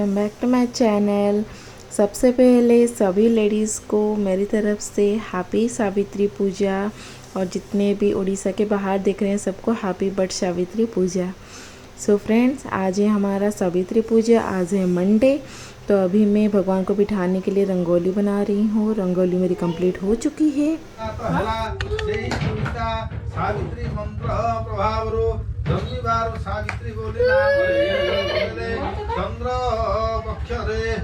Welcome back to my channel. सबसे पहले सभी लेडीज़ को मेरी तरफ से हैप्पी सावित्री पूजा, और जितने भी उड़ीसा के बाहर देख रहे हैं सबको happy Vat Savitri Puja. So friends, आज है हमारा सावित्री पूजा, आज है मंडे। तो अभी मैं भगवान को बिठाने के लिए रंगोली बना रही हूँ। रंगोली मेरी कंप्लीट हो चुकी है। सावित्री मंत्र प्रभावरो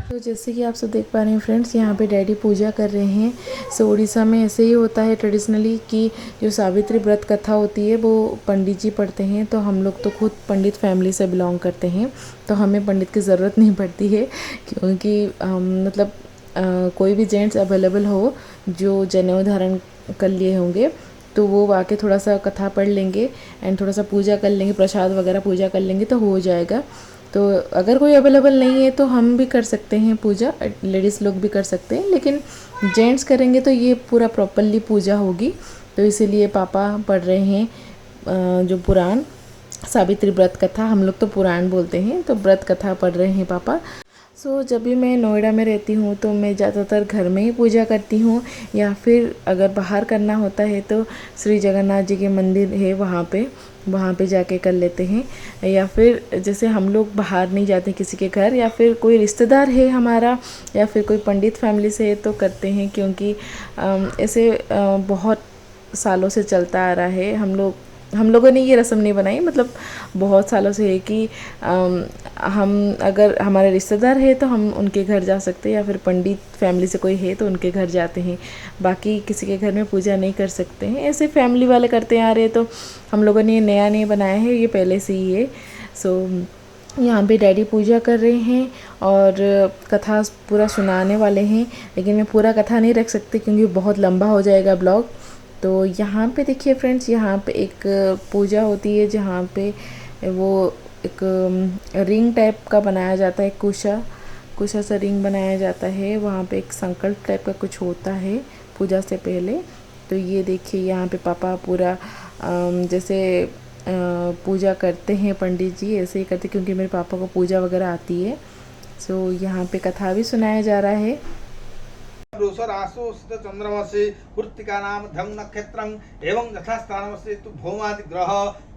तो जैसे कि आप सब देख पा रहे हैं फ्रेंड्स, यहाँ पे डैडी पूजा कर रहे हैं। सो उड़ीसा में ऐसे ही होता है ट्रेडिशनली कि जो सावित्री व्रत कथा होती है वो पंडित जी पढ़ते हैं। तो हम लोग तो खुद पंडित फैमिली से बिलोंग करते हैं, तो हमें पंडित की ज़रूरत नहीं पड़ती है, क्योंकि मतलब कोई भी जेंट्स अवेलेबल हो जो जनेऊ धारण कर लिए होंगे तो वो आके थोड़ा सा कथा पढ़ लेंगे एंड थोड़ा सा पूजा कर लेंगे, प्रसाद वगैरह पूजा कर लेंगे तो हो जाएगा। तो अगर कोई अवेलेबल नहीं है तो हम भी कर सकते हैं पूजा, लेडीज़ लोग भी कर सकते हैं, लेकिन जेंट्स करेंगे तो ये पूरा प्रॉपरली पूजा होगी। तो इसीलिए पापा पढ़ रहे हैं जो पुराण सावित्री व्रत कथा, हम लोग तो पुराण बोलते हैं, तो व्रत कथा पढ़ रहे हैं पापा। सो जब भी मैं नोएडा में रहती हूँ तो मैं ज़्यादातर घर में ही पूजा करती हूँ, या फिर अगर बाहर करना होता है तो श्री जगन्नाथ जी के मंदिर है वहाँ पे जाके कर लेते हैं। या फिर जैसे हम लोग बाहर नहीं जाते किसी के घर, या फिर कोई रिश्तेदार है हमारा या फिर कोई पंडित फैमिली से है तो करते हैं, क्योंकि ऐसे बहुत सालों से चलता आ रहा है। हम लोगों ने ये रस्म नहीं बनाई, मतलब बहुत सालों से है कि हम अगर हमारे रिश्तेदार है तो हम उनके घर जा सकते हैं, या फिर पंडित फैमिली से कोई है तो उनके घर जाते हैं। बाकी किसी के घर में पूजा नहीं कर सकते हैं, ऐसे फैमिली वाले करते आ रहे हैं, तो हम लोगों ने ये नया नहीं बनाया है, ये पहले से ही है। सो यहाँ पे डैडी पूजा कर रहे हैं और कथा पूरा सुनाने वाले हैं, लेकिन मैं पूरा कथा नहीं रख सकती क्योंकि बहुत लंबा हो जाएगा ब्लॉग। तो यहाँ पे देखिए फ्रेंड्स, यहाँ पे एक पूजा होती है जहाँ पे वो एक रिंग टाइप का बनाया जाता है, कुशा सा रिंग बनाया जाता है। वहाँ पे एक संकल्प टाइप का कुछ होता है पूजा से पहले। तो ये देखिए यहाँ पे पापा पूरा जैसे पूजा करते हैं पंडित जी, ऐसे ही करते, क्योंकि मेरे पापा को पूजा वगैरह आती है। सो यहाँ पे कथा भी सुनाया जा रहा है। रासोस्थित चंद्रमसि कृत्तिका नाम धम नक्षत्रं एवं यथास्थानमसि तु भौमादि ग्रह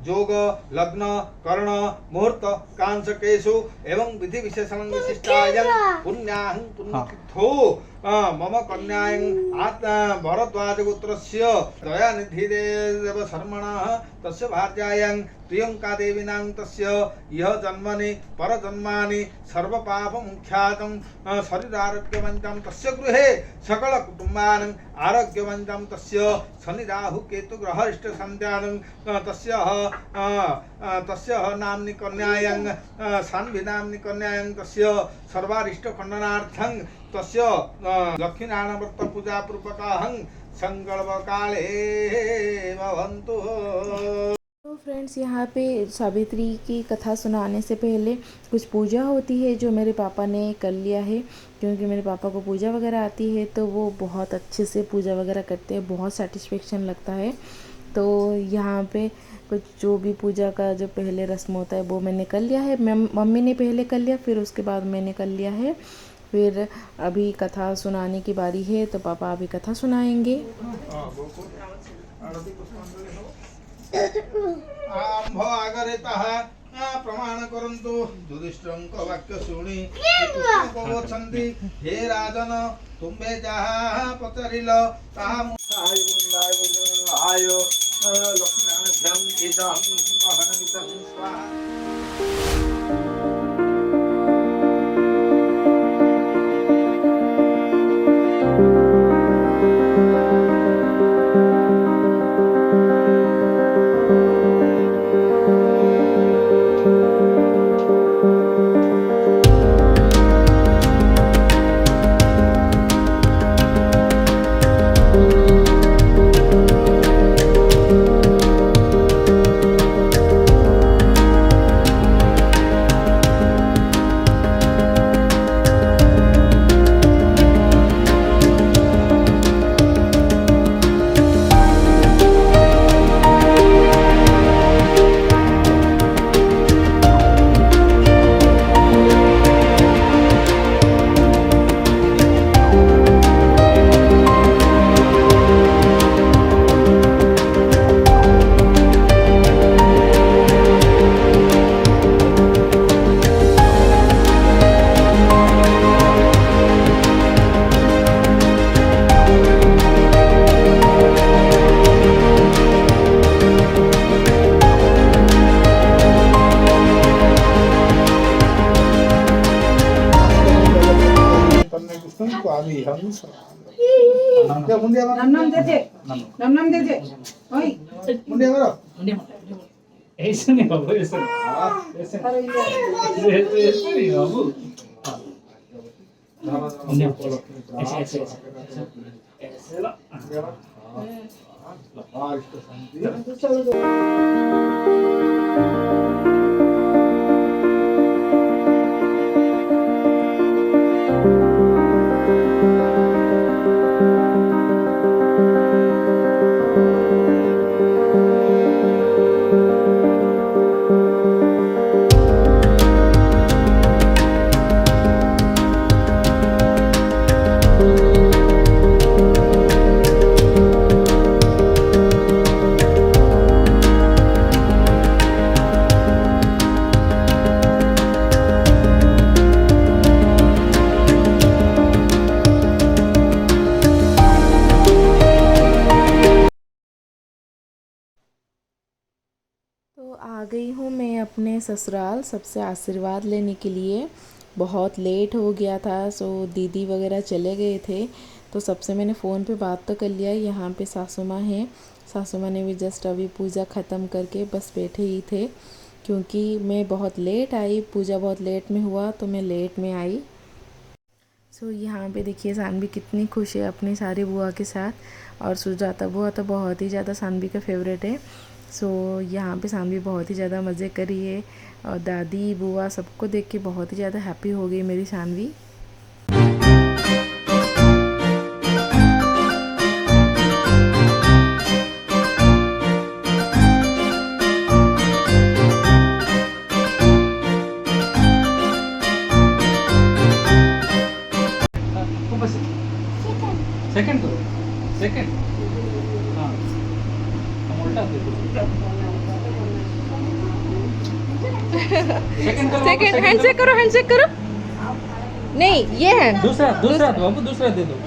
जोग लग्न कर्ण मुहूर्त कांसकेषु एवं विधि विशेषण विशिष्टायं पुण्याहं पुण्यतीर्थो मम कन्यायं आत्मा भरद्वाज गोत्रस्य दयानिधिदेव शर्मणः तस्य भार्यायं प्रियंका देवीनां तस्य यह जन्मनि परजन्मानि सर्वपापमुख्यातं शरीरारोग्यवन्तं तस्य गृहे सकल कुटुम्बानां आरोग्यवन्तं तस्य शनि राहु केतु ग्रहरिष्ट सन्ध्यानं तस्य नाम्नि कन्यायं सान्वी नाम्नि कन्यायं तस्य सर्वारिष्ट खण्डनार्थं तस्य लक्ष्मीनारायण व्रत पूजा पूर्वकाहं संकल्पकाले भवन्तु। तो फ्रेंड्स, यहाँ पे सावित्री की कथा सुनाने से पहले कुछ पूजा होती है जो मेरे पापा ने कर लिया है, क्योंकि मेरे पापा को पूजा वगैरह आती है तो वो बहुत अच्छे से पूजा वगैरह करते हैं, बहुत सेटिस्फेक्शन लगता है। तो यहाँ पे कुछ जो भी पूजा का जो पहले रस्म होता है वो मैंने कर लिया है। मम्मी ने पहले कर लिया, फिर उसके बाद मैंने कर लिया है। फिर अभी कथा सुनाने की बारी है, तो पापा अभी कथा सुनाएंगे। आरंभ आगरेतः प्रमाण करन्तु युधिष्ठिरंक वाक्य शुणी वचन्ति हे राजन तुम्बे जहा पचरिल ताहा आयो लक्ष्मीनारायणं एषां हनमितं स्वाहा। स्वामिहं क्या मुंडिया मारो नम नम दे ओए मुंडिया मारो ऐसे नहीं बाबू ऐसे ऐसे नहीं बाबू ऐसे ऐसे ऐसे ला इष्ट शांति तो आ गई हूँ मैं अपने ससुराल सबसे आशीर्वाद लेने के लिए। बहुत लेट हो गया था, सो दीदी वगैरह चले गए थे, तो सबसे मैंने फ़ोन पे बात तो कर लिया। यहाँ पे सासू माँ हैं, सासू माँ ने भी जस्ट अभी पूजा ख़त्म करके बस बैठे ही थे, क्योंकि मैं बहुत लेट आई, पूजा बहुत लेट में हुआ तो मैं लेट में आई। सो यहाँ पे देखिए सानवी कितनी खुश है अपनी सारी बुआ के साथ, और सुजाता बुआ तो बहुत ही ज़्यादा सानवी का फेवरेट है। सो यहाँ पे सानवी बहुत ही ज़्यादा मज़े करी है, और दादी बुआ सबको देख के बहुत ही ज़्यादा हैप्पी हो गई मेरी सानवी। सेकंड करो सेकंड हाँ हम उल्टा दे दो सेकंड करो सेकंड हैंडशेक करो, हैंडशेक करो। नहीं, ये है दूसरा दूसरा बाबू दूसरा दे दो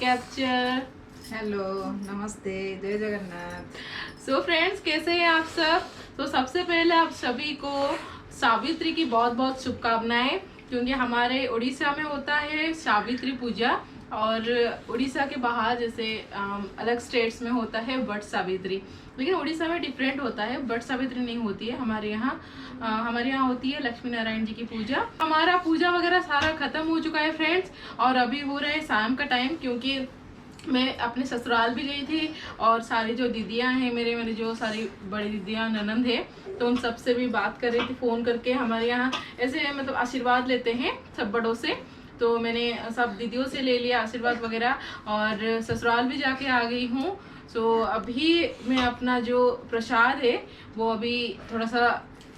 कैप्चर। हेलो, नमस्ते, जय जगन्नाथ। सो फ्रेंड्स, कैसे हैं आप सब। तो सबसे पहले आप सभी को सावित्री की बहुत बहुत शुभकामनाएं, क्योंकि हमारे उड़ीसा में होता है सावित्री पूजा, और उड़ीसा के बाहर जैसे अलग स्टेट्स में होता है वट सावित्री, लेकिन उड़ीसा में डिफरेंट होता है। वट सावित्री नहीं होती है हमारे यहाँ होती है लक्ष्मी नारायण जी की पूजा। हमारा पूजा वगैरह सारा खत्म हो चुका है फ्रेंड्स, और अभी हो रहा है शाम का टाइम, क्योंकि मैं अपने ससुराल भी गई थी और सारी जो दीदियाँ हैं मेरे जो सारी बड़ी दीदियाँ ननंद है, तो उन सब से भी बात कर रही थी फ़ोन करके। हमारे यहाँ ऐसे मतलब आशीर्वाद लेते हैं सब बड़ों से, तो मैंने सब दीदियों से ले लिया आशीर्वाद वगैरह और ससुराल भी जाके आ गई हूँ। सो अभी मैं अपना जो प्रसाद है वो अभी थोड़ा सा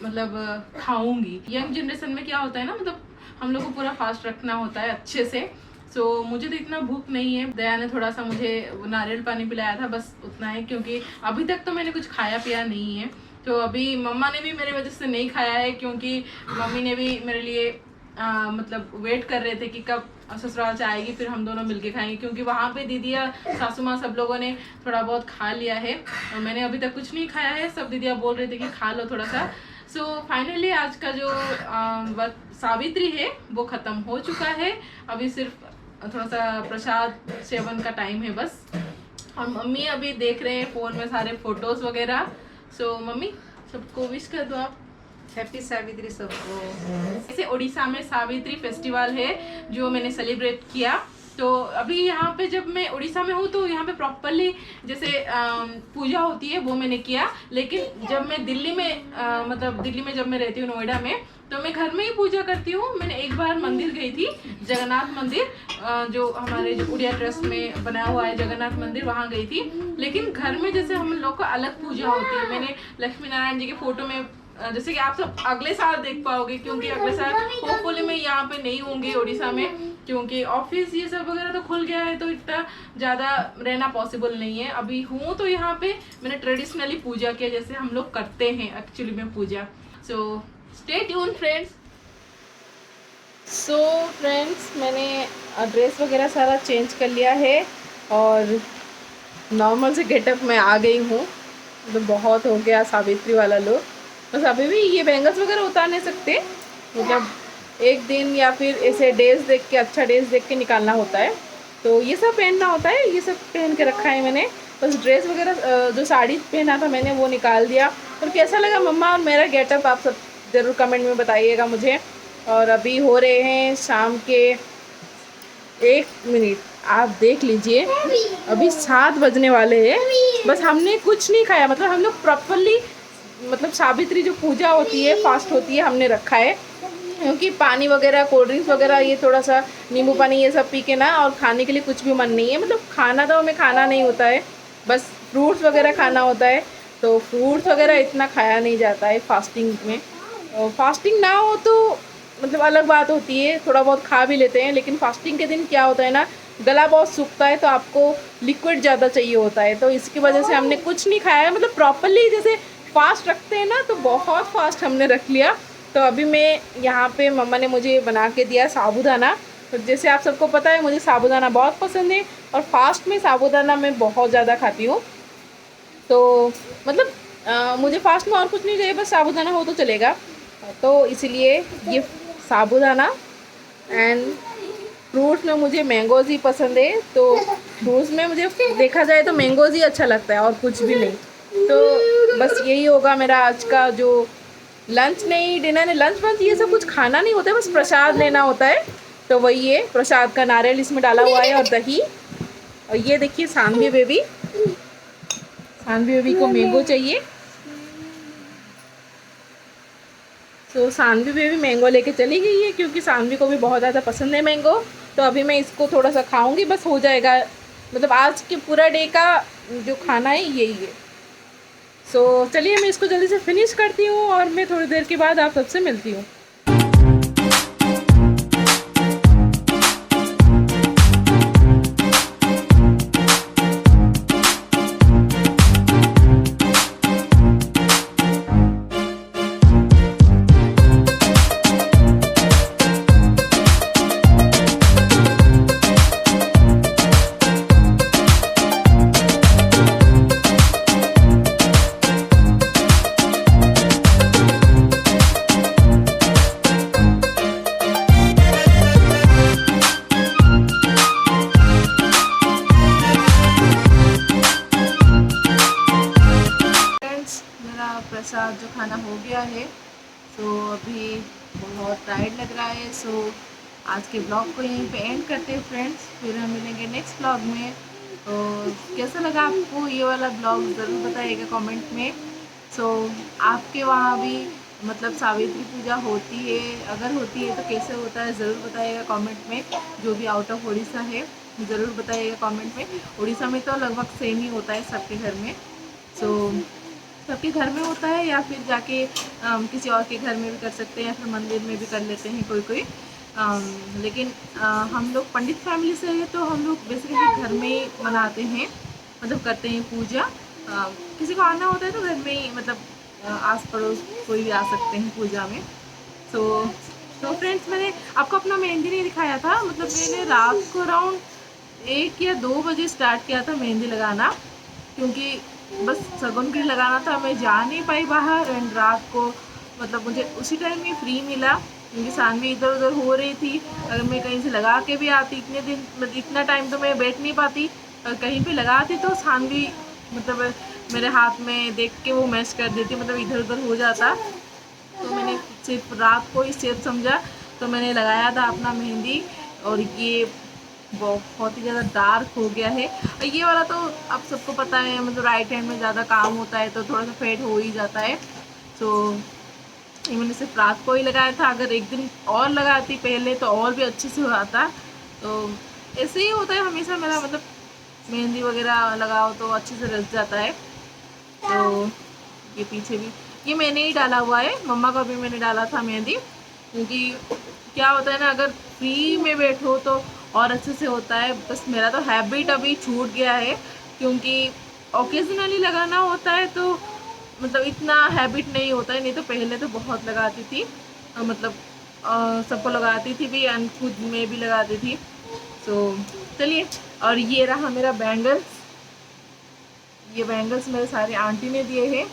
मतलब खाऊंगी। यंग जनरेशन में क्या होता है ना, मतलब हम लोग को पूरा फास्ट रखना होता है अच्छे से। सो मुझे तो इतना भूख नहीं है। दया ने थोड़ा सा मुझे नारियल पानी पिलाया था, बस उतना है, क्योंकि अभी तक तो मैंने कुछ खाया पिया नहीं है। तो अभी मम्मा ने भी मेरी वजह से नहीं खाया है, क्योंकि मम्मी ने भी मेरे लिए मतलब वेट कर रहे थे कि कब ससुराल से आएगी फिर हम दोनों मिलके खाएंगे, क्योंकि वहाँ पे दीदिया सासू माँ सब लोगों ने थोड़ा बहुत खा लिया है और मैंने अभी तक कुछ नहीं खाया है। सब दीदिया बोल रहे थे कि खा लो थोड़ा सा। सो फाइनली आज का जो सावित्री है वो ख़त्म हो चुका है। अभी सिर्फ थोड़ा सा प्रसाद सेवन का टाइम है बस। और मम्मी अभी देख रहे हैं फ़ोन में सारे फोटोज़ वगैरह। सो मम्मी सबको विश कर दो आप। हैप्पी सावित्री सबको। जैसे उड़ीसा में सावित्री फेस्टिवल है जो मैंने सेलिब्रेट किया। तो अभी यहाँ पे जब मैं उड़ीसा में हूँ तो यहाँ पे प्रॉपरली जैसे पूजा होती है वो मैंने किया। लेकिन जब मैं दिल्ली में मतलब दिल्ली में जब मैं रहती हूँ नोएडा में, तो मैं घर में ही पूजा करती हूँ। मैंने एक बार मंदिर गई थी, जगन्नाथ मंदिर, जो हमारे जो उड़िया ट्रस्ट में बनाया हुआ है जगन्नाथ मंदिर, वहाँ गई थी। लेकिन घर में जैसे हम लोग का अलग पूजा होती है। मैंने लक्ष्मी नारायण जी के फोटो में, जैसे कि आप सब अगले साल देख पाओगे, क्योंकि अगले साल होपफुली मैं यहाँ पे नहीं होंगी उड़ीसा में, क्योंकि ऑफिस ये सब वगैरह तो खुल गया है, तो इतना ज़्यादा रहना पॉसिबल नहीं है। अभी हूँ तो यहाँ पे मैंने ट्रेडिशनली पूजा किया जैसे हम लोग करते हैं एक्चुअली में पूजा। So stay tuned friends. So friends मैंने ड्रेस वगैरह सारा चेंज कर लिया है और नॉर्मल से गेटअप में आ गई हूँ। तो बहुत हो गया सावित्री वाला लुक। बस अभी भी ये बैंगल्स वगैरह उतार नहीं सकते, मतलब एक दिन या फिर ऐसे डेज देख के, अच्छा डेज देख के निकालना होता है। तो ये सब पहनना होता है, ये सब पहन के रखा है मैंने। बस ड्रेस वगैरह जो साड़ी पहना था मैंने वो निकाल दिया। और कैसा लगा मम्मा और मेरा गेटअप आप सब ज़रूर कमेंट में बताइएगा मुझे। और अभी हो रहे हैं शाम के 1 मिनट, आप देख लीजिए अभी 7 बजने वाले हैं। बस हमने कुछ नहीं खाया, मतलब हम लोग प्रॉपरली मतलब सावित्री जो पूजा होती है फास्ट होती है हमने रखा है, क्योंकि पानी वगैरह कोल्ड ड्रिंक्स वगैरह ये थोड़ा सा नींबू पानी ये सब पी के ना, और खाने के लिए कुछ भी मन नहीं है। मतलब खाना तो हमें खाना नहीं होता है, बस फ्रूट्स वगैरह खाना होता है। तो फ्रूट्स वगैरह इतना खाया नहीं जाता है फास्टिंग में। और फास्टिंग ना हो तो मतलब अलग बात होती है, थोड़ा बहुत खा भी लेते हैं। लेकिन फास्टिंग के दिन क्या होता है ना, गला बहुत सूखता है तो आपको लिक्विड ज़्यादा चाहिए होता है, तो इसकी वजह से हमने कुछ नहीं खाया है। मतलब प्रॉपरली जैसे फास्ट रखते हैं ना, तो बहुत फास्ट हमने रख लिया। तो अभी मैं यहाँ पे मम्मा ने मुझे बना के दिया साबूदाना। तो जैसे आप सबको पता है मुझे साबूदाना बहुत पसंद है और फास्ट में साबूदाना मैं बहुत ज़्यादा खाती हूँ। तो मतलब मुझे फास्ट में और कुछ नहीं चाहिए, बस साबूदाना हो तो चलेगा। तो इसीलिए ये साबूदाना एंड फ्रूट्स में मुझे मैंगोज़ ही पसंद है। तो फ्रूट्स में मुझे देखा जाए तो मैंगोज़ ही अच्छा लगता है और कुछ भी नहीं। तो बस यही होगा मेरा आज का जो लंच, नहीं डिनर नहीं, लंच वंच ये सब कुछ खाना नहीं होता है, बस प्रसाद लेना होता है। तो वही है प्रसाद का, नारियल इसमें डाला हुआ है और दही। और ये देखिए सानवी बेबी, सानवी बेबी को मैंगो चाहिए। तो सानवी बेबी मैंगो लेके चली गई है, क्योंकि सानवी को भी बहुत ज़्यादा पसंद है मैंगो। तो अभी मैं इसको थोड़ा सा खाऊंगी, बस हो जाएगा। मतलब आज के पूरा डे का जो खाना है यही है। सो चलिए मैं इसको जल्दी से फिनिश करती हूँ और मैं थोड़ी देर के बाद आप सबसे मिलती हूँ। प्रसाद जो खाना हो गया है, तो अभी बहुत टायर्ड लग रहा है। सो आज के ब्लॉग को यहीं पे एंड करते हैं फ्रेंड्स, फिर हम मिलेंगे नेक्स्ट ब्लॉग में। तो कैसा लगा आपको ये वाला ब्लॉग ज़रूर बताइएगा कमेंट में। सो आपके वहाँ भी मतलब सावित्री पूजा होती है, अगर होती है तो कैसे होता है ज़रूर बताइएगा कमेंट में। जो भी आउट ऑफ उड़ीसा है ज़रूर बताइएगा कमेंट में। उड़ीसा में तो लगभग सेम ही होता है सबके घर में। सो सबके घर में होता है या फिर जाके किसी और के घर में भी कर सकते हैं या फिर मंदिर में भी कर लेते हैं कोई कोई। लेकिन हम लोग पंडित फैमिली से है तो हम लोग बेसिकली घर में ही मनाते हैं, मतलब करते हैं पूजा। किसी को आना होता है तो घर में ही मतलब आस पड़ोस कोई भी आ सकते हैं पूजा में। तो फ्रेंड्स, मैंने आपको अपना मेहंदी नहीं दिखाया था। मतलब मैंने रात को अराउंड 1 या 2 बजे स्टार्ट किया था मेहंदी लगाना, क्योंकि बस सगुन के लिए लगाना था। मैं जा नहीं पाई बाहर एंड रात को मतलब मुझे उसी टाइम में फ्री मिला, क्योंकि सानवी इधर उधर हो रही थी। अगर मैं कहीं से लगा के भी आती इतने दिन मतलब इतना टाइम तो मैं बैठ नहीं पाती। अगर कहीं पे लगाती तो सानवी मतलब मेरे हाथ में देख के वो मैच कर देती, मतलब इधर उधर हो जाता। तो मैंने सिर्फ रात को ही सेफ समझा तो मैंने लगाया था अपना मेहंदी। और ये बहुत ही ज़्यादा डार्क हो गया है। और ये वाला तो आप सबको पता है, मतलब राइट हैंड में ज़्यादा काम होता है तो थोड़ा सा फेड हो ही जाता है। तो ये मैंने सिर्फ रात को ही लगाया था। अगर एक दिन और लगाती पहले तो और भी अच्छे से हो जाता। तो ऐसे ही होता है हमेशा मेरा, मतलब मेहंदी वगैरह लगाओ तो अच्छे से रच जाता है। तो ये पीछे भी ये मैंने ही डाला हुआ है, मम्मा का भी मैंने डाला था मेहंदी। क्योंकि क्या होता है ना, अगर फ्री में बैठो तो और अच्छे से होता है। बस मेरा तो हैबिट अभी छूट गया है, क्योंकि ओकेजनली लगाना होता है तो मतलब इतना हैबिट नहीं होता है। नहीं तो पहले तो बहुत लगाती थी, मतलब सबको लगाती थी भी एंड खुद में भी लगाती थी। तो चलिए, और ये रहा मेरा बैंगल्स। ये बैंगल्स मेरे सारे आंटी ने दिए हैं।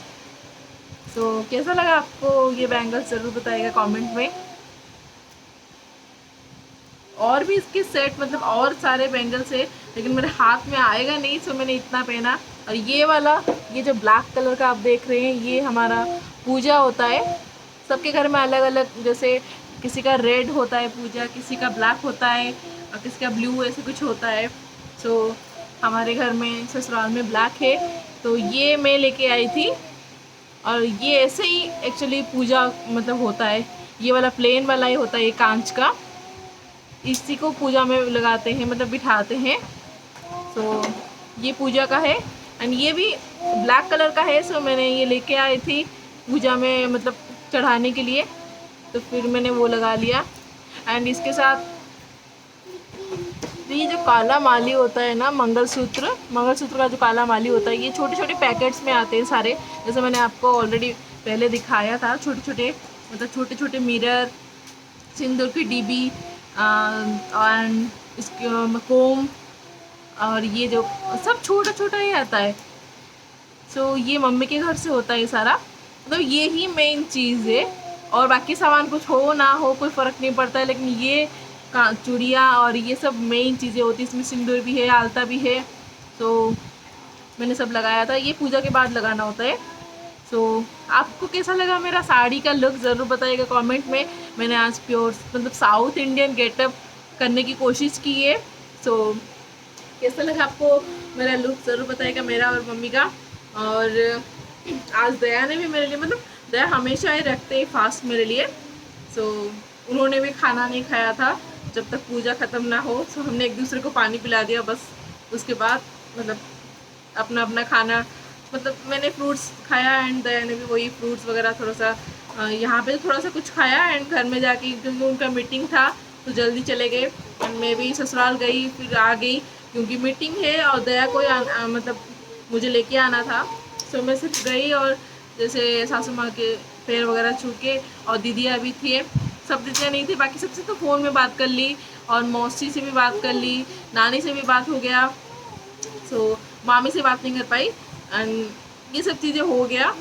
तो कैसा लगा आपको ये बैंगल्स ज़रूर बताइएगा कमेंट में। और भी इसके सेट मतलब और सारे बैंगल्स है, लेकिन मेरे हाथ में आएगा नहीं, सो मैंने इतना पहना। और ये वाला, ये जो ब्लैक कलर का आप देख रहे हैं, ये हमारा पूजा होता है। सबके घर में अलग अलग, जैसे किसी का रेड होता है पूजा, किसी का ब्लैक होता है और किसी का ब्लू, ऐसे कुछ होता है। सो हमारे घर में ससुराल में ब्लैक है, तो ये मैं लेके आई थी। और ये ऐसे ही एक्चुअली पूजा मतलब होता है। ये वाला प्लेन वाला ही होता है, ये कांच का, इसी को पूजा में लगाते हैं, मतलब बिठाते हैं। तो ये पूजा का है एंड ये भी ब्लैक कलर का है। सो मैंने ये लेके आई थी पूजा में मतलब चढ़ाने के लिए, तो फिर मैंने वो लगा लिया। एंड इसके साथ तो ये जो काला माली होता है ना, मंगलसूत्र का जो काला माली होता है, ये छोटे छोटे पैकेट्स में आते हैं सारे। जैसे मैंने आपको ऑलरेडी पहले दिखाया था, छोटे छोटे मतलब छोटे छोटे मिरर, सिंदूर की डिब्बी एंड इसके कोम, और ये जो सब छोटा छोटा ही आता है। सो ये मम्मी के घर से होता है ये सारा, मतलब ये ही मेन चीज़ है। और बाकी सामान कुछ हो ना हो कोई फ़र्क नहीं पड़ता है, लेकिन ये का चूड़ियाँ और ये सब मेन चीज़ें होती हैं। इसमें सिंदूर भी है, आलता भी है। तो मैंने सब लगाया था, ये पूजा के बाद लगाना होता है। सो आपको कैसा लगा मेरा साड़ी का लुक ज़रूर बताइएगा कमेंट में। मैंने आज प्योर मतलब साउथ इंडियन गेटअप करने की कोशिश की है। सो कैसा लगा आपको मेरा लुक ज़रूर बताइएगा, मेरा और मम्मी का। और आज दया ने भी मेरे लिए, मतलब दया हमेशा ही रखते हैं फास्ट मेरे लिए। सो उन्होंने भी खाना नहीं खाया था जब तक पूजा ख़त्म ना हो। सो हमने एक दूसरे को पानी पिला दिया बस। उसके बाद मतलब अपना अपना खाना, मतलब मैंने फ्रूट्स खाया एंड दया ने भी वही फ्रूट्स वगैरह थोड़ा सा यहाँ पे थोड़ा सा कुछ खाया। एंड घर में जाके क्योंकि उनका मीटिंग था तो जल्दी चले गए। एंड मैं भी ससुराल गई, फिर आ गई क्योंकि मीटिंग है और दया को मतलब मुझे लेके आना था। सो मैं सिर्फ गई और जैसे सासू माँ के पैर वगैरह छू के, और दीदियाँ भी थी, सब दीदियाँ नहीं थी, बाकी सबसे तो फ़ोन में बात कर ली और मौसी से भी बात कर ली, नानी से भी बात हो गया। सो मामी से बात नहीं कर पाई एंड ये सब चीज़ें हो गया।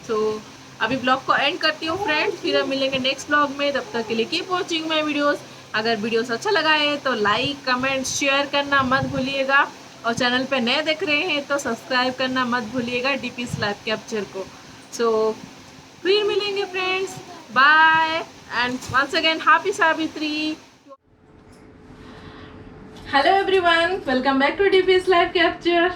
सो अभी ब्लॉग को एंड करती हूँ फ्रेंड्स, फिर हम मिलेंगे नेक्स्ट ब्लॉग में। तब तक के लिए कीप वॉचिंग माई वीडियोस। अगर वीडियोस अच्छा लगा है तो लाइक कमेंट शेयर करना मत भूलिएगा, और चैनल पे नए देख रहे हैं तो सब्सक्राइब करना मत भूलिएगा DP's लाइव कैप्चर को। सो फिर मिलेंगे friends, bye and once again happy Savitri. Hello everyone, welcome back to DPS live capture.